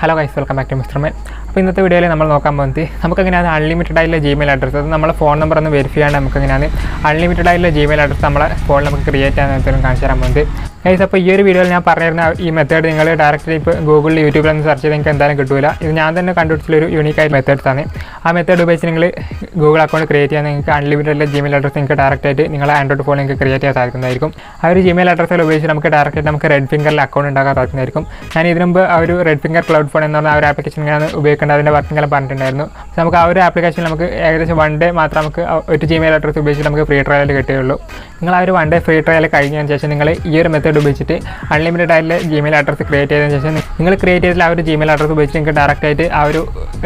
Hello guys, welcome back to mister man. അപ്പോൾ ഇന്നത്തെ വീഡിയോയിൽ നമ്മൾ നോക്കാൻ പോകുന്നത് നമുക്കെങ്ങനെയാണ് അൺലിമിറ്റഡ് ആയിട്ടുള്ള ജിമെയിൽ അഡ്രസ്സ്, അത് നമ്മളെ ഫോൺ നമ്പർ ഒന്ന് വെരിഫൈ ചെയ്യാൻ നമുക്കെങ്ങനെയാണ് അൺലിമിറ്റഡ് ആയിട്ടുള്ള ജിമെയിൽ അഡ്രസ്സ് നമ്മളെ ഫോണിൽ നമുക്ക് ക്രിയേറ്റ് ചെയ്യാൻ എന്തെങ്കിലും കാണിച്ചു തരാൻ പോകുന്നത്. ഗൈസ്, അപ്പോൾ ഈ ഒരു വീഡിയോയിൽ ഞാൻ പറഞ്ഞിരുന്ന ഈ മെത്തേഡ് നിങ്ങൾ ഡയറക്റ്റ്ലി ഇപ്പോൾ ഗൂഗിളിൽ യൂട്യൂബിലൊന്ന് സെർച്ച് ചെയ്ത് നിങ്ങൾക്ക് എന്തായാലും കിട്ടില്ല. ഇത് ഞാൻ തന്നെ കണ്ടുപിടിച്ചുള്ളൊരു യൂണിക്കായ മെത്തേഡ്സാണ്. ആ മെത്തേഡ് ഉപയോഗിച്ച് നിങ്ങൾ ഗൂഗിൾ അക്കൗണ്ട് ക്രിയേറ്റ് ചെയ്യാൻ നിങ്ങൾക്ക് അൺലിമിറ്റഡ് ജിമെയിൽ അഡ്രസ്സ് നിങ്ങൾക്ക് ഡയറക്റ്റായിട്ട് നിങ്ങളെ ആൻഡ്രോയിഡ് ഫോണിൽ നിങ്ങൾക്ക് ക്രിയേറ്റ് ചെയ്യാൻ സാധിക്കുന്നതായിരിക്കും. ആ ഒരു ജിമെയിൽ അഡ്രസ്സിൽ ഉപയോഗിച്ച് നമുക്ക് ഡയറക്റ്റായിട്ട് നമുക്ക് റെഡ് ഫിംഗറിൽ അക്കൗണ്ട് ഉണ്ടാക്കാൻ സാധിക്കുന്നതായിരിക്കും. ഞാൻ ഇതിനു മുമ്പ് ആ ഒരു റെഡ് ഫിംഗർ ക്ലൗഡ് ഫോൺ എന്ന് പറഞ്ഞ ആ ഒരു ആപ്ലിക്കേഷൻ ഇങ്ങനെ ഉപയോഗിക്കേണ്ടത് അതിൻ്റെ വർക്കിംഗ് എല്ലാം പറഞ്ഞിട്ടുണ്ടായിരുന്നു. നമുക്ക് ആ ഒരു ആപ്ലിക്കേഷൻ നമുക്ക് ഏകദേശം 1 ഡേ മാത്രം നമുക്ക് ഒരു ജിമെയിൽ അഡ്രസ്സ് ഉപയോഗിച്ച് നമുക്ക് ഫ്രീ ട്രയൽ കിട്ടുകയുള്ളൂ. നിങ്ങൾ ആ ഒരു 1 ഡേ ഫ്രീ ട്രയൽ കഴിഞ്ഞതിന് ശേഷം നിങ്ങൾ ഈ ഒരു മെത്തേഡ് ഉപയോഗിച്ചിട്ട് അൺലിമിറ്റഡ് ആയിട്ടുള്ള ജിമെയിൽ അഡ്രസ്സ് ക്രിയേറ്റ് ചെയ്തതിന് ശേഷം നിങ്ങൾ ക്രിയേറ്റ് ചെയ്തിട്ടുള്ള ആ ഒരു ജിമെയിൽ അഡ്രസ്സ് ഉപയോഗിച്ച് നിങ്ങൾക്ക് ഡയറക്റ്റായിട്ട് ആ ഒരു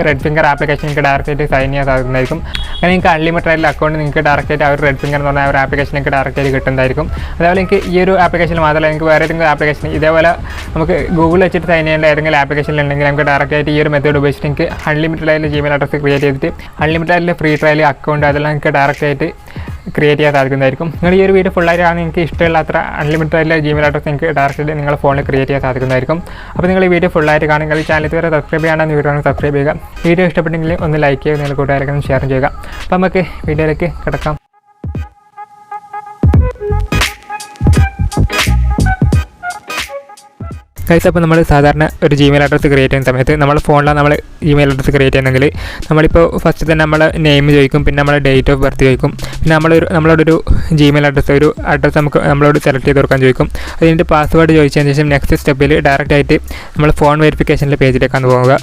റെഡ് ഫിംഗർ ആപ്ലിക്കേഷൻ നിങ്ങൾക്ക് ഡയറക്റ്റായിട്ട് സൈൻ ചെയ്യാൻ സാധിക്കുന്നതായിരിക്കും. അങ്ങനെ നിങ്ങൾക്ക് അൺലിമിറ്റഡ് ആയിട്ടുള്ള അക്കൗണ്ട് നിങ്ങൾക്ക് ഡയറക്റ്റായിട്ട് ആ ഒരു റെഡ് ഫിംഗർ എന്ന് പറഞ്ഞ ആ ഒരു ആപ്ലിക്കേഷൻ നിങ്ങൾക്ക് ഡയറക്റ്റായിട്ട് കിട്ടുന്നതായിരിക്കും. അതേപോലെ എനിക്ക് ഈ ഒരു ആപ്ലിക്കേഷൻ മാത്രമല്ല നിങ്ങൾക്ക് വേറെ ഏതെങ്കിലും ആപ്ലിക്കേഷൻ ഇതേപോലെ നമുക്ക് ഗൂഗിൾ വെച്ചിട്ട് സൈൻ ചെയ്യേണ്ട ഏതെങ്കിലും ആപ്ലിക്കേഷൻ ഉണ്ടെങ്കിൽ നമുക്ക് ഡയറക്റ്റായിട്ട് ഈ ഒരു മെത്തേഡ് ഉപയോഗിച്ചിട്ട് നിങ്ങൾക്ക് അൺലിമിറ്റഡ് ആയിട്ടുള്ള ജിമെയിൽ അഡ്രസ്സ് ക്രിയേറ്റ് ചെയ്തിട്ട് അൺലിമിറ്റഡ് ആയിട്ടുള്ള ഫ്രീ ട്രയൽ അക്കൗണ്ട് അതെല്ലാം നിങ്ങൾക്ക് ഡയറക്റ്റായിട്ട് ക്രിയേറ്റ് ചെയ്യാൻ സാധിക്കുന്നതായിരിക്കും. നിങ്ങൾ ഈ ഒരു വീഡിയോ ഫുള്ളായിട്ടാണ് നിങ്ങൾക്ക് ഇഷ്ടമുള്ള അത്ര അൺലിമിറ്റഡ് ആയിട്ടുള്ള ജിമെയിൽ അഡ്രസ്സ് നിങ്ങൾക്ക് ഡയറക്റ്റ് നിങ്ങളുടെ ഫോണിൽ ക്രിയേറ്റ് ചെയ്യാൻ സാധിക്കുന്നതായിരിക്കും. അപ്പോൾ നിങ്ങൾ ഈ വീഡിയോ ഫുള്ളായിട്ട് കാണുമെങ്കിൽ ചാനൽ ഇതുവരെ സബ്സ്ക്രൈബ് ചെയ്യാനാണ് വീഡിയോ സബ്സ്ക്രൈബ് ചെയ്യുക. വീഡിയോ ഇഷ്ടപ്പെട്ടെങ്കിൽ ഒന്ന് ലൈക്ക് ചെയ്യുക, നിങ്ങൾ കൂട്ടുകാരൊക്കെ ഷെയർ ചെയ്യുക. അപ്പോൾ നമുക്ക് വീഡിയോയിലേക്ക് കിടക്കാം. ഗൈസ്, അപ്പോൾ നമ്മൾ സാധാരണ ഒരു ജിമെയിൽ അഡ്രസ്സ് ക്രിയേറ്റ് ചെയ്യുന്ന സമയത്ത് നമ്മുടെ ഫോണിലാണ് നമ്മൾ ജിമെയിൽ അഡ്രസ്സ് ക്രിയേറ്റ് ചെയ്യുന്നെങ്കിൽ നമ്മളിപ്പോൾ ഫസ്റ്റ് തന്നെ നമ്മളെ നെയിം ചോദിക്കും, പിന്നെ നമ്മളെ ഡേറ്റ് ഓഫ് ബർത്ത് ചോദിക്കും, പിന്നെ നമ്മളോടൊരു ജിമെയിൽ അഡ്രസ്സ് നമുക്ക് നമ്മളോട് സെലക്ട് ചെയ്ത് കൊടുക്കാൻ ചോദിക്കും. അതിൻ്റെ പാസ്വേഡ് ചോദിച്ചതിന് ശേഷം നെക്സ്റ്റ് സ്റ്റെപ്പിൽ ഡയറക്റ്റായിട്ട് നമ്മൾ ഫോൺ വെരിഫിക്കേഷൻ്റെ പേജിലേക്കാണ് പോവുക.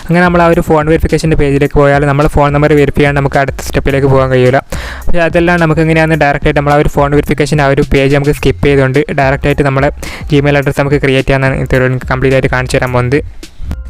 അങ്ങനെ നമ്മൾ ആ ഒരു ഫോൺ വെരിഫിക്കേഷൻ്റെ പേജിലേക്ക് പോയാൽ നമ്മൾ ഫോൺ നമ്പർ വെരിഫൈ ചെയ്യാൻ നമുക്ക് അടുത്ത സ്റ്റെപ്പിലേക്ക് പോകാൻ കഴിയില്ല. പക്ഷേ അതെല്ലാം നമുക്ക് എങ്ങനെയാണ് ഡയറക്റ്റായിട്ട് നമ്മൾ ആ ഒരു ഫോൺ വെരിഫിക്കേഷൻ ആ ഒരു പേജ് നമുക്ക് സ്കിപ്പ് ചെയ്തുകൊണ്ട് ഡയറക്റ്റായിട്ട് നമ്മളെ ജിമെയിൽ അഡ്രസ്സ് നമുക്ക് ക്രിയേറ്റ് ചെയ്യാനാണ് എനിക്ക് കംപ്ലീറ്റ് ആയിട്ട് കാണിച്ചു തരാൻ പോകുന്നത്.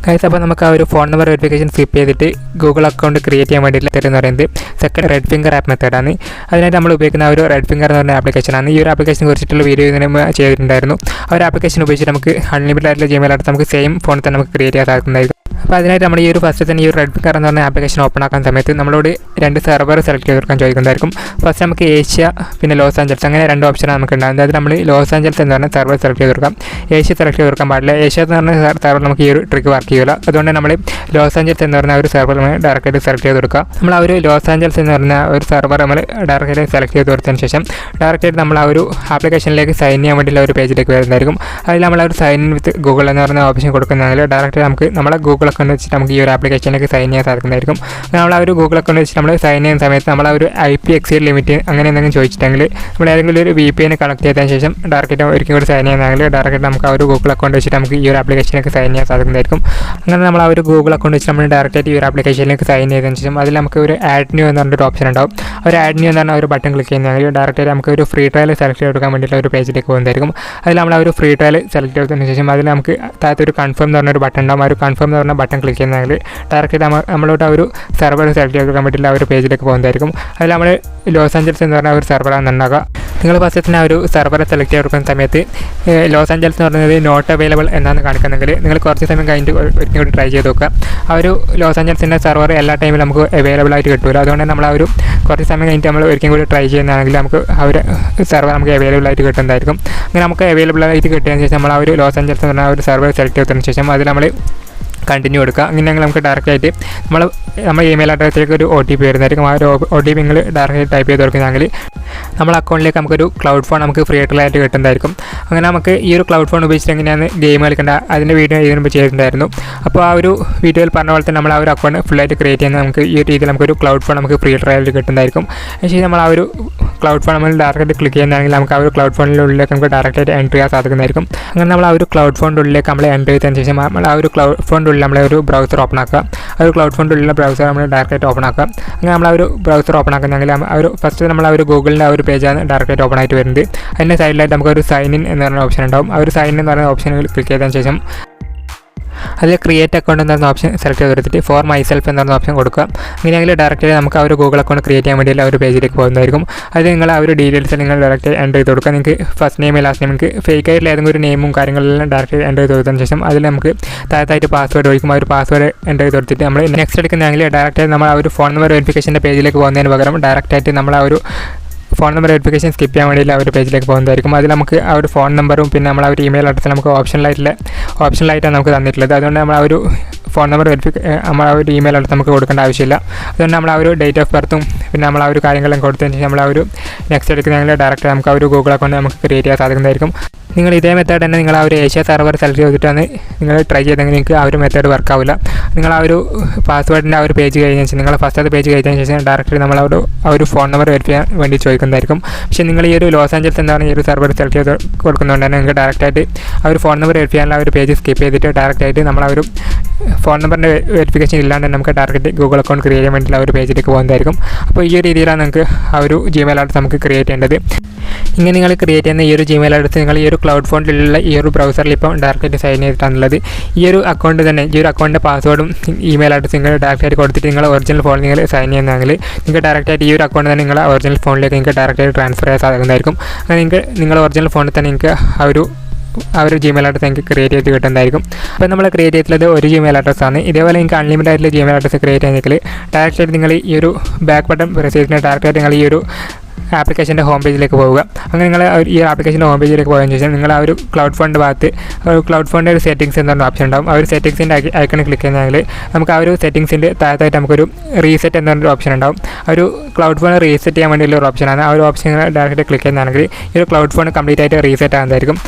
ഗൈസ്, അപ്പോൾ നമുക്ക് ആ ഒരു ഫോൺ നമ്പർ വെരിഫിക്കേഷൻ സ്കിപ്പ് ചെയ്തിട്ട് ഗൂഗിൾ അക്കൗണ്ട് ക്രിയേറ്റ് ചെയ്യാൻ വേണ്ടിയിട്ട് മെത്തേഡ് എന്ന് പറയുന്നത് സെക്കൻഡ് റെഡ് ഫിംഗർ ആപ്പ് മെത്തേഡാണ്. അതിനായിട്ട് നമ്മൾ ഉപയോഗിക്കുന്ന ആ ഒരു റെഡ് ഫിംഗർ എന്ന് പറഞ്ഞ ആപ്ലിക്കേഷനാണ്. ഈ ഒരു ആപ്ലിക്കേഷനെ കുറിച്ചിട്ടുള്ള വീഡിയോ ഇതിന് ചെയ്തിട്ടുണ്ടായിരുന്നു. ആ ഒരു ആപ്ലിക്കേഷൻ ഉപയോഗിച്ച് നമുക്ക് അൺലിമിറ്റഡ് ആയിട്ടുള്ള ജിമെയിൽ അഡ്രസ്സ് നമുക്ക് സെയിം ഫോണിൽ തന്നെ നമുക്ക് ക്രിയേറ്റ് ചെയ്യാൻ സാധിക്കുന്നതായിരിക്കും. അപ്പോൾ അതിനായിട്ട് നമ്മൾ ഈ ഒരു ഫസ്റ്റ് തന്നെ ഈ ഒരു റെഡ് ഫിംഗർ എന്ന് പറഞ്ഞ ആപ്ലിക്കേഷൻ ഓപ്പൺ ആക്കാൻ സമയത്ത് നമ്മളോട് 2 സെർവർ സെലക്ട് ചെയ്ത് കൊടുക്കാൻ ചോദിക്കുന്നതായിരിക്കും. ഫസ്റ്റ് നമുക്ക് ഏഷ്യ പിന്നെ ലോസ് ആഞ്ചൽസ്, അങ്ങനെ 2 ഓപ്ഷനാണ് നമുക്ക് ഉണ്ടാകുന്നത്. അതായത് നമ്മൾ ലോസ് ആഞ്ചൽസ് എന്ന് പറഞ്ഞ സെർവർ സെലക്ട് ചെയ്ത് കൊടുക്കാം, ഏഷ്യ സെലക്ട് ചെയ്ത് കൊടുക്കാൻ പാടില്ല. ഏഷ്യ എന്ന് പറഞ്ഞ സെർവർ നമുക്ക് ഈ ഒരു ട്രിക്ക് വർക്ക് ചെയ്യില്ല. അതുകൊണ്ട് നമ്മൾ ലോസ് ആഞ്ചൽസ് എന്ന് പറഞ്ഞ ഒരു സെർവർ നമ്മൾ ഡയറക്റ്റായിട്ട് സെലക്ട് ചെയ്ത് കൊടുക്കുക. നമ്മൾ ആ ഒരു ലോസ് ആഞ്ചൽസ് എന്ന് പറഞ്ഞ ഒരു സെർവർ നമ്മൾ ഡയറക്റ്റായിട്ട് സെലക്ട് ചെയ്ത് കൊടുത്തതിന് ശേഷം ഡയറക്റ്റായിട്ട് നമ്മൾ ആ ഒരു ആപ്ലിക്കേഷനിലേക്ക് സൈൻ ചെയ്യാൻ വേണ്ടിയുള്ള ഒരു പേജിലേക്ക് വരുന്നതായിരിക്കും. അതിൽ നമ്മൾ ആ ഒരു സൈൻ ഇൻ വിത്ത് ഗൂഗിൾ എന്ന് പറഞ്ഞ ഓപ്ഷൻ കൊടുക്കുന്നതിൽ ഡയറക്റ്റ് നമുക്ക് നമ്മളെ ഗൂഗിൾ അക്കൗണ്ട് വെച്ചിട്ട് നമുക്ക് ഈ ഒരു ആപ്ലിക്കേഷനിലേക്ക് സൈൻ ചെയ്യാൻ സാധിക്കുന്നതായിരിക്കും. നമ്മൾ ആ ഒരു ഗൂഗിൾ അക്കൗണ്ട് വെച്ചിട്ട് നമ്മൾ സൈൻ ചെയ്യുന്ന സമയത്ത് നമ്മൾ ആ ഒരു IP എക്സീഡ് ലിമിറ്റ് അങ്ങനെ എന്തെങ്കിലും ചോദിച്ചിട്ടെങ്കിൽ നമ്മൾ ഏതെങ്കിലും ഒരു VPN കണക്ട് ചെയ്തതിന് ശേഷം ഡയറക്റ്റ് ഒരിക്കലും കൂടി സൈൻ ചെയ്യുന്നതെങ്കിൽ ഡയറക്റ്റ് നമുക്ക് ആ ഒരു ഗൂഗിൾ അക്കൗണ്ട് വെച്ചിട്ട് നമുക്ക് ഈ ഒരു ആപ്ലിക്കേഷനിലേക്ക് സൈൻ ചെയ്യാൻ സാധിക്കുന്നതായിരിക്കും. അങ്ങനെ നമ്മൾ ആ ഒരു ഗൂഗിൾ അക്കൗണ്ട് വെച്ച് നമ്മൾ ഡയറക്റ്റായിട്ട് ഈ ഒരു ആപ്ലിക്കേഷനിലേക്ക് സൈൻ ചെയ്തതിന് ശേഷം അതിൽ നമുക്ക് ഒരു ആഡ് ന്യൂ എന്ന് പറഞ്ഞൊരു ഓപ്ഷൻ ഉണ്ടാവും. ഒരു ആഡ് ന്യൂ എന്ന് പറഞ്ഞ ഒരു ബട്ടൺ ക്ലിക്ക് ചെയ്യുന്നതെങ്കിൽ ഡയറക്റ്റായിട്ട് നമുക്ക് ഒരു ഫ്രീ ട്രയൽ സെലക്ട് ചെയ്ത് കൊടുക്കാൻ വേണ്ടിയിട്ടുള്ള ഒരു പേജിലേക്ക് പോകുന്നതായിരിക്കും. അതിൽ നമ്മൾ ആ ഒരു ഫ്രീ ട്രയൽ സെലക്ട് ചെയ്തതിന് ശേഷം അതിൽ നമുക്ക് താഴത്തൊരു കൺഫേം എന്ന് പറഞ്ഞൊരു ബട്ടൺ ഉണ്ടാവും. ആ ഒരു കൺഫേം എന്ന് പറഞ്ഞ ബട്ടൺ ക്ലിക്ക് ചെയ്യുന്നതെങ്കിൽ ഡയറക്റ്റ് നമ്മളോട് ആ ഒരു സെർവർ സെലക്ട് ചെയ്ത് കൊടുക്കാൻ വേണ്ടിയിട്ടുള്ള ആ ഒരു പേജിലേക്ക് പോകുന്നതായിരിക്കും. അതിൽ നമ്മൾ ലോസ് ആഞ്ചൽസ് എന്ന് പറഞ്ഞ ഒരു സെർവറാണ് ഉണ്ടാകുക. നിങ്ങൾ ഫസ്റ്റ് തന്നെ ആ ഒരു സെർവറെ സെലക്ട് ചെയ്ത് കൊടുക്കുന്ന സമയത്ത് ലോസ് ആഞ്ചൽസ് എന്ന് പറയുന്നത് നോട്ട് അവൈലബിൾ എന്നാണ് കാണിക്കുന്നെങ്കിൽ നിങ്ങൾ കുറച്ച് സമയം കഴിഞ്ഞിട്ട് ഒരിക്കലും കൂടി ട്രൈ ചെയ്ത് നോക്കുക. ആ ഒരു ലോസ് ആഞ്ചൽസിൻ്റെ സെർവർ എല്ലാ ടൈമിലും നമുക്ക് അവൈലബിൾ ആയിട്ട് കിട്ടില്ല. അതുകൊണ്ട് നമ്മൾ ആ ഒരു കുറച്ച് സമയം കഴിഞ്ഞിട്ട് നമ്മൾ ഒരിക്കലും കൂടി ട്രൈ ചെയ്യുന്നതാണെങ്കിൽ നമുക്ക് ആ ഒരു സെർവർ നമുക്ക് അവൈലബിൾ ആയിട്ട് കിട്ടുന്നതായിരിക്കും. അങ്ങനെ നമുക്ക് അവൈലബിൾ ആയിട്ട് കിട്ടിയതിന് ശേഷം നമ്മൾ ആ ഒരു ലോസ് ആഞ്ചൽസ് എന്ന് പറഞ്ഞ ഒരു സെർവർ സെലക്ട് ചെയ്തതിന് ശേഷം അതിൽ നമ്മൾ കണ്ടിന്യൂ കൊടുക്കുക. അങ്ങനെയാണെങ്കിൽ നമുക്ക് ഡയറക്റ്റായിട്ട് നമ്മുടെ ഇമെയിൽ അഡ്രസ്സിലേക്ക് ഒരു OTP വരുന്നതായിരിക്കും. ആ ഒരു OTP നിങ്ങൾ ഡയറക്റ്റ് ടൈപ്പ് ചെയ്ത് കൊടുക്കുന്നതെങ്കിൽ നമ്മുടെ അക്കൗണ്ടിലേക്ക് നമുക്കൊരു ക്ലൗഡ് ഫോൺ നമുക്ക് ഫ്രീ ആയിട്ട് കിട്ടുന്നതായിരിക്കും. അങ്ങനെ നമുക്ക് ഈ ഒരു ക്ലൗഡ് ഫോൺ ഉപയോഗിച്ചിട്ട് എങ്ങനെയാണ് ഗെയിം കളിക്കേണ്ട അതിൻ്റെ വീഡിയോ ഇതിന് മുമ്പ് ചെയ്തിട്ടുണ്ടായിരുന്നു. അപ്പോൾ ആ ഒരു വീഡിയോയിൽ പറഞ്ഞ പോലെ തന്നെ നമ്മൾ ആ ഒരു അക്കൗണ്ട് ഫുള്ളായിട്ട് ക്രിയേറ്റ് ചെയ്യുന്നത് നമുക്ക് ഈ രീതിയിൽ നമുക്കൊരു ക്ലൗഡ് ഫോൺ നമുക്ക് ഫ്രീ ട്രയലിൽ കിട്ടുന്നതായിരിക്കും. പക്ഷേ നമ്മൾ ആ ഒരു ക്ലൗഡ് ഫോൺ നമ്മൾ ഡയറക്റ്റ് ക്ലിക്ക് ചെയ്യുന്നതാണെങ്കിൽ നമുക്ക് ആ ഒരു ക്ലൗഡ് ഫോണിൻ്റെ ഉള്ളിലേക്ക് നമുക്ക് ഡയറക്റ്റായിട്ട് എൻ്റർ ചെയ്യാൻ സാധിക്കുന്നതായിരിക്കും. അങ്ങനെ നമ്മൾ ആ ഒരു ക്ലൗഡ് ഫോണിൻ്റെ ഉള്ളിലേക്ക് നമ്മൾ എൻ്റർ ചെയ്തതിന് ശേഷം നമ്മൾ ആ ഒരു ക്ലൗഡ് ഫോണിൻ്റെ ഉള്ളിൽ നമ്മളെ ഒരു ബ്രൗസർ ഓപ്പൺ ആക്കുക. ആ ഒരു ക്ലൗഡ് ഫോണിൻ്റെ ഉള്ളിലുള്ള ബ്രൗസർ നമ്മൾ ഡയറക്റ്റായിട്ട് ഓപ്പൺ ആക്കുക. അങ്ങനെ നമ്മൾ ആ ഒരു ബ്രൗസർ ഓപ്പൺ ആക്കുന്നെങ്കിൽ ആ ഒരു ഫസ്റ്റ് നമ്മൾ ആ ഒരു ഗൂഗിളിൻ്റെ ആ ഒരു പേജാണ് ഡയറക്റ്റായിട്ട് ഓപ്പൺ ആയിട്ട് വരുന്നത്. അതിൻ്റെ സൈഡിലായിട്ട് നമുക്ക് ഒരു സൈൻ ഇൻ എന്ന് പറഞ്ഞ ഓപ്ഷൻ ഉണ്ടാവും. ആ ഒരു സൈൻ ഇൻ എന്ന് പറയുന്ന ഓപ്ഷനിൽ ക്ലിക്ക് ചെയ്തതിന് ശേഷം അതിൽ ക്രിയേറ്റ് അക്കൗണ്ട് എന്ന് പറഞ്ഞ ഓപ്ഷൻ സെലക്ട് ചെയ്ത് കൊടുത്തിട്ട് ഫോർ മൈസെൽഫ് എന്ന് പറഞ്ഞ ഓപ്ഷൻ കൊടുക്കുക. അങ്ങനെയെങ്കിൽ ഡയറക്റ്റ് നമുക്ക് ആ ഒരു ഗൂഗിൾ അക്കൗണ്ട് ക്രിയേറ്റ് ചെയ്യാൻ വേണ്ടിയുള്ള ഒരു പേജിലേക്ക് പോകുന്നതായിരിക്കും. അത് നിങ്ങൾ ആ ഒരു ഡീറ്റെയിൽസ് നിങ്ങൾ ഡയറക്റ്റ് എൻ്റർ ചെയ്ത് കൊടുക്കുക. നിങ്ങൾക്ക് ഫസ്റ്റ് നെയിം ലാസ്റ്റ് നെയിം നിങ്ങൾക്ക് ഫേക്ക് ആയിട്ടുള്ള ഏതെങ്കിലും ഒരു നെയിമും കാര്യങ്ങളെല്ലാം ഡയറക്റ്റ് എൻ്റർ ചെയ്ത് കൊടുത്തതിന് ശേഷം അതിൽ നമുക്ക് താഴത്തായിട്ട് പാസ്വേഡ് ചോദിക്കും. ആ ഒരു പാസ്വേഡ് എൻ്റർ ചെയ്ത് കൊടുത്തിട്ട് നമ്മൾ നെക്സ്റ്റ് എടുക്കുന്നതെങ്കിൽ ഡയറക്റ്റ് നമ്മൾ ആ ഒരു ഫോൺ നമ്പർ വെരിഫിക്കേഷൻ്റെ പേജിലേക്ക് പോകുന്നതിന് പകരം ഡയറക്റ്റായിട്ട് നമ്മൾ ആ ഒരു ഫോൺ നമ്പർ വെരിഫിക്കേഷൻ സ്കിപ്പ് ചെയ്യാൻ വേണ്ടിയിട്ട് ആ ഒരു പേജിലേക്ക് പോകുന്നതായിരിക്കും. അതിൽ നമുക്ക് ആ ഒരു ഫോൺ നമ്പറും പിന്നെ നമ്മൾ ആ ഒരു ഇമെയിൽ അഡ്രസ്സ് നമുക്ക് ഓപ്ഷനിലായിട്ടാണ് നമുക്ക് തന്നിട്ടുള്ളത്. അതുകൊണ്ട് നമ്മൾ ആ ഒരു ഫോൺ നമ്പർ നമ്മൾ ആ ഒരു ഇമെയിൽ അഡ്രസ്സ് നമുക്ക് കൊടുക്കേണ്ട ആവശ്യമില്ല. അതുകൊണ്ട് നമ്മൾ ആ ഒരു ഡേറ്റ് ഓഫ് ബർത്തും പിന്നെ നമ്മൾ ആ ഒരു കാര്യങ്ങളും കൊടുത്തതിന് ശേഷം നമ്മൾ ആ ഒരു നെക്സ്റ്റ് എടുക്കുന്നതെങ്കിൽ ഡയറക്റ്റ് നമുക്ക് ആ ഒരു ഗൂഗിൾ അക്കൗണ്ട് നമുക്ക് ക്രിയേറ്റ് ചെയ്യാൻ സാധിക്കുന്നതായിരിക്കും. നിങ്ങൾ ഇതേ മെത്തേഡ് തന്നെ നിങ്ങൾ ആ ഒരു ഏഷ്യ സെർവർ സെലക്ട് ചെയ്തിട്ടാണ് നിങ്ങൾ ട്രൈ ചെയ്തെങ്കിൽ നിങ്ങൾക്ക് ആ ഒരു മെത്തേഡ് വർക്ക് ആവില്ല. നിങ്ങൾ ആ ഒരു പാസ്വേഡിൻ്റെ ആ ഒരു പേജ് കഴിഞ്ഞ ശേഷം നിങ്ങൾ ഫസ്റ്റത്തെ പേജ് കഴിഞ്ഞതിന് ശേഷം ഡയറക്റ്റ് നമ്മൾ ആ ഒരു ഫോൺ നമ്പർ വെരിഫൈ ചെയ്യാൻ വേണ്ടി ചോദിക്കുന്നതായിരിക്കും. പക്ഷേ നിങ്ങൾ ഈ ഒരു ലോസ് ആഞ്ചൽസ് എന്താണ് ഈ ഒരു സെർവർ സെലക്ട് ചെയ്ത് കൊടുക്കുന്നതുകൊണ്ട് തന്നെ നിങ്ങൾക്ക് ഡയറക്റ്റായിട്ട് ആ ഒരു ഫോൺ നമ്പർ വെരിഫൈ ചെയ്യാനുള്ള ആ ഒരു പേജ് സ്കിപ്പ് ചെയ്തിട്ട് ഡയറക്റ്റായിട്ട് നമ്മൾ ആ ഒരു ഫോൺ നമ്പറിൻ്റെ വെരിഫിക്കേഷൻ ഇല്ലാണ്ട് നമുക്ക് ഡയറക്റ്റ് ഗൂഗിൾ അക്കൗണ്ട് ക്രിയേറ്റ് ചെയ്യാൻ വേണ്ടിയിട്ടുള്ള ഒരു പേജിലേക്ക് പോകുന്നതായിരിക്കും. അപ്പോൾ ഈ ഒരു രീതിയിലാണ് നമുക്ക് ആ ഒരു ജിമെയിൽ അഡ്രസ്സ് നമുക്ക് ക്രിയേറ്റ് ചെയ്യേണ്ടത്. ഇങ്ങനെ നിങ്ങൾ ക്രിയേറ്റ് ചെയ്യുന്ന ഈ ഒരു ജിമെയിൽ അഡ്രസ്സ് നിങ്ങൾ ഈ ഒരു ക്ലൗഡ് ഫോണിലുള്ള ഈ ഒരു ബ്രൗസറിൽ ഇപ്പോൾ ഡയറക്റ്റായിട്ട് സൈൻ ചെയ്തിട്ടാണുള്ളത്. ഈ ഒരു അക്കൗണ്ട് തന്നെ ഈ ഒരു അക്കൗണ്ടിൻ്റെ പാസ്വേഡും ഇമെയിൽ അഡ്രസ്സ് നിങ്ങൾ ഡയറക്റ്റായിട്ട് കൊടുത്തിട്ട് നിങ്ങൾ ഒറിജിനൽ ഫോണിൽ നിങ്ങൾ സൈൻ ചെയ്യുന്നതെങ്കിൽ നിങ്ങൾക്ക് ഡയറക്റ്റായിട്ട് ഈ ഒരു അക്കൗണ്ട് തന്നെ നിങ്ങൾ ഒറിജിനൽ ഫോണിലേക്ക് നിങ്ങൾക്ക് ഡയറക്റ്റായിട്ട് ട്രാൻസ്ഫർ ചെയ്യാൻ സാധിക്കുന്നതായിരിക്കും. അങ്ങനെ നിങ്ങൾക്ക് നിങ്ങൾ ഒറിജിനൽ ഫോണിൽ തന്നെ നിങ്ങൾക്ക് ആ ഒരു ജിമെയിൽ അഡ്രസ്സ് നിങ്ങൾക്ക് ക്രിയേറ്റ് ചെയ്ത് കിട്ടുന്നതായിരിക്കും. അപ്പോൾ നമ്മൾ ക്രിയേറ്റ് ചെയ്തിട്ടുള്ളത് ഒരു ജിമെയിൽ അഡ്രസ്സാണ്. ഇതേപോലെ നിങ്ങൾക്ക് അൺലിമിറ്റഡ് ആയിട്ടുള്ള ജിമെയിൽ അഡ്രസ്സ് ക്രിയേറ്റ് ചെയ്തെങ്കിൽ ഡയറക്റ്റായിട്ട് നിങ്ങൾ ഈ ഒരു ബാക്ക് ബട്ടൺ പ്രസ് ചെയ്തിട്ട് ഡയറക്റ്റായിട്ട് നിങ്ങൾ ഈ ഒരു ആപ്ലിക്കേഷൻ്റെ ഹോം പേജിലേക്ക് പോവുക. അങ്ങനെ നിങ്ങൾ ഈ ആപ്ലിക്കേഷൻ്റെ ഹോം പേജിലേക്ക് പോയതിനു ശേഷം നിങ്ങൾ ആ ഒരു ക്ലൗഡ് ഫോണിൻ്റെ ഭാഗത്ത് ക്ലൗഡ് ഫോണിൻ്റെ ഒരു സെറ്റിംഗ്സ് എന്നൊരു ഓപ്ഷൻ ഉണ്ടാവും. ആ ഒരു സെറ്റിംഗ്സിൻ്റെ ഐക്കണിൽ ക്ലിക്ക് ചെയ്യുന്നതെങ്കിൽ നമുക്ക് ആ ഒരു സെറ്റിംഗ്സിൻ്റെ താഴത്തായിട്ട് നമുക്കൊരു റീസെറ്റ് എന്നൊരു ഓപ്ഷൻ ഉണ്ടാവും. ആ ഒരു ക്ലൗഡ് ഫോൺ റീസെറ്റ് ചെയ്യാൻ വേണ്ടിയുള്ള ഒരു ഓപ്ഷനാണ്. ആ ഒരു ഓപ്ഷൻ ഡയറക്റ്റ് ക്ലിക്ക് ചെയ്യുന്നതാണെങ്കിൽ ഈ ഒരു ക്ലൗഡ് ഫോൺ കംപ്ലീറ്റ് ആയിട്ട് റീസെറ്റ് ആകുന്നതായിരിക്കും.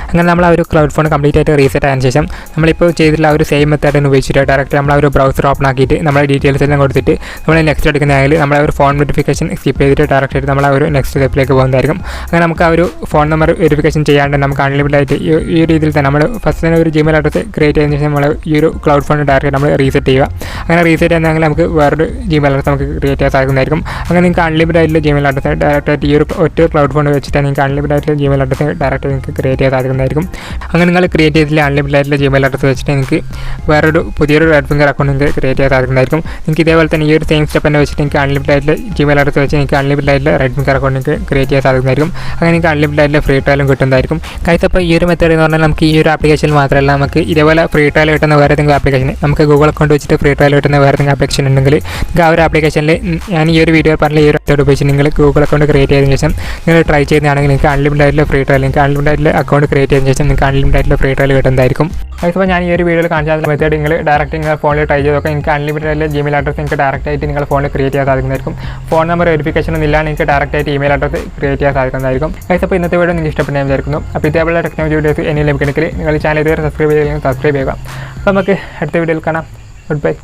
അങ്ങനെ നമ്മൾ ആ ഒരു ക്ലൗഡ് ഫോൺ കംപ്ലീറ്റ് ആയിട്ട് റീസെറ്റ് ആയതിനു ശേഷം നമ്മളിപ്പോൾ ചെയ്തിട്ടുള്ള ആ ഒരു സെയിം മെത്തേഡ് ഉപയോഗിച്ചിട്ട് ഡയറക്റ്റ് നമ്മൾ ആ ഒരു ബ്രൗസർ ഓപ്പൺ ആക്കിയിട്ട് നമ്മുടെ ഡീറ്റെയിൽസ് എല്ലാം കൊടുത്തിട്ട് നമ്മൾ നെക്സ്റ്റ് എടുക്കുന്നതാണെങ്കിൽ നമ്മൾ ആ ഒരു ഫോൺ വെരിഫിക്കേഷൻ സ്കിപ്പ് ചെയ്തിട്ട് ഡയറക്റ്റ് ആയിട്ട് നമ്മൾ ആ ഒരു നെക്സ്റ്റ് സ്റ്റെപ്പിലേക്ക് പോകുന്നതായിരിക്കും. അങ്ങനെ നമുക്ക് ആ ഒരു ഫോൺ നമ്പർ വെരിഫിക്കേഷൻ ചെയ്യാണ്ട് നമുക്ക് അൺലിമിറ്റഡ് ആയിട്ട് ഈ രീതിയിൽ തന്നെ നമ്മൾ ഫസ്റ്റ് തന്നെ ഒരു ജിമെയിൽ അഡ്രസ്സ് ക്രിയേറ്റ് ചെയ്തതിനു ശേഷം നമ്മൾ ഈ ഒരു ക്ലൗഡ് ഫോൺ ഡയറക്റ്റ് നമ്മൾ റീസെറ്റ് ചെയ്യുക. അങ്ങനെ റീസെറ്റ് ചെയ്യുന്നതെങ്കിൽ നമുക്ക് വേറൊരു ജിമെയിൽ അഡ്രസ്സ് നമുക്ക് ക്രിയേറ്റ് ചെയ്യാൻ സാധിക്കുന്നതായിരിക്കും. അങ്ങനെ നിങ്ങൾക്ക് അൺലിമിറ്റഡ് ആയിട്ടുള്ള ജിമെയിൽ അഡ്രസ്സ് ഡയറക്റ്റ് ആയിട്ട് ഈ ഒരു ഒറ്റ ക്ലൗഡ് ഫോൺ വെച്ചിട്ട് നിങ്ങൾക്ക് അൺലിമിറ്റഡ് ആയിട്ടുള്ള ജിമെയിൽ അഡ്രസ്സ് ഡയറക്റ്റ് നിങ്ങൾക്ക് ക്രിയേറ്റ് ചെയ്യാൻ സാധിക്കുന്നതായിരിക്കും. അങ്ങനെ നിങ്ങൾ ക്രിയേറ്റ് ചെയ്തിട്ടുള്ള അൺലിമിറ്റഡ് ആയിട്ടുള്ള ജിമെയിൽ അഡ്രസ്സ് വെച്ചിട്ട് നിങ്ങൾക്ക് വേറൊരു പുതിയൊരു റെഡ് ഫിംഗർ അക്കൗണ്ട് നിങ്ങൾക്ക് ക്രിയേറ്റ് ചെയ്യാൻ സാധിക്കുന്നതായിരിക്കും. നിങ്ങൾക്ക് ഇതേപോലെ തന്നെ ഈ ഒരു സെയിം സ്റ്റെപ്പ് തന്നെ വെച്ചിട്ട് നിങ്ങൾക്ക് അൺലിമിറ്റഡ് ആയിട്ടുള്ള ജിമെയിൽ അഡ്രസ്സ് വെച്ച് നിങ്ങൾക്ക് അൺലിമിറ്റഡ് ആയിട്ടുള്ള റെഡ് ഫിംഗർ അക്കൗണ്ട് നിങ്ങൾക്ക് ക്രിയേറ്റ് ചെയ്യാൻ സാധിക്കുന്നതായിരിക്കും. അങ്ങനെ നിങ്ങൾക്ക് അൺലിമിറ്റഡ് ആയിട്ടുള്ള ഫ്രീ ട്രയലും കിട്ടുന്നതായിരിക്കും. അപ്പോൾ ഈ ഒരു മെത്തേഡ് എന്ന് പറഞ്ഞാൽ നമുക്ക് ഈ ഒരു ആപ്ലിക്കേഷനിൽ മാത്രമല്ല നമുക്ക് ഇതേപോലെ ഫ്രീ ട്രയൽ കിട്ടുന്ന വേറെ ഏതെങ്കിലും ആപ്ലിക്കേഷൻ നമുക്ക് ഗൂഗിൾ അക്കൗണ്ട് വെച്ചിട്ട് ഫ്രീ ട്രയൽ കിട്ടുന്ന വേറെ ഏതെങ്കിലും ആപ്ലിക്കേഷൻ ഉണ്ടെങ്കിൽ നിങ്ങൾക്ക് ആ ഒരു ആപ്ലിക്കേഷനിൽ ഞാൻ ഈ ഒരു വീഡിയോ പറഞ്ഞ ഈ ഒരു മെത്തേഡ് ഉപയോഗിച്ച് നിങ്ങൾ ഗൂഗിൾ അക്കൗണ്ട് ക്രിയേറ്റ് ചെയ്തതിന് ശേഷം നിങ്ങൾ ട്രൈ ചെയ്യുന്നതാണെങ്കിൽ നിങ്ങൾക്ക് അൺലിമിറ്റഡ് ആയിട്ടുള്ള ഫ്രീ ട്രയൽ നിങ്ങൾക്ക് അൺലിമിറ്റഡ് ആയിട്ടുള്ള അക്കൗണ്ട് ക്രിയേറ്റ് ചെയ്തതിന് ശേഷം നിങ്ങൾക്ക് അൺലിമിറ്റഡ് ആയിട്ടുള്ള ഫ്രീ ട്രയൽ കിട്ടുന്നതായിരിക്കും. അപ്പോൾ ഞാൻ ഈ ഒരു വീഡിയോയിൽ കാണിച്ച മെത്തേഡ് നിങ്ങൾ ഡയറക്റ്റ് നിങ്ങൾ ഫോണിൽ ട്രൈ ചെയ്തൊക്കെ നിങ്ങൾക്ക് അൺലിമിറ്റഡ് ആയിട്ടുള്ള ജിമെയിൽ അഡ്രസ്സ് നിങ്ങൾക്ക് ഡയറക്റ്റ് ആയിട്ട് നിങ്ങൾ ഫോണിൽ ക്രിയേറ്റ് ചെയ്യാൻ സാധിക്കുന്നതായിരിക്കും. ഫോൺ നമ്പർ വെരിഫിക്കേഷൻ ഒന്നുമില്ലാതെ നിങ്ങൾക്ക് ഡയറക്റ്റ് ആയിട്ട് ഇമെയിൽ അഡ്രസ്സ് ക്രിയേറ്റ് ചെയ്യാൻ സാധിക്കുന്നതായിരിക്കും. അപ്പോൾ ഇന്നത്തെ വീഡിയോ നിങ്ങൾക്ക് ഇഷ്ടപ്പെട്ടു വിചാരിക്കുന്നു. അപ്പോൾ ഇതേപോലെ ടെക്നോളജി വീഡിയോസ് എന്നെ ലഭിക്കണമെങ്കിൽ നിങ്ങൾ ചാനൽ ഇതുവരെ സബ്സ്ക്രൈബ് ചെയ്യുക. അപ്പോൾ നമുക്ക് അടുത്ത വീഡിയോയിൽ കാണാം. Good bye.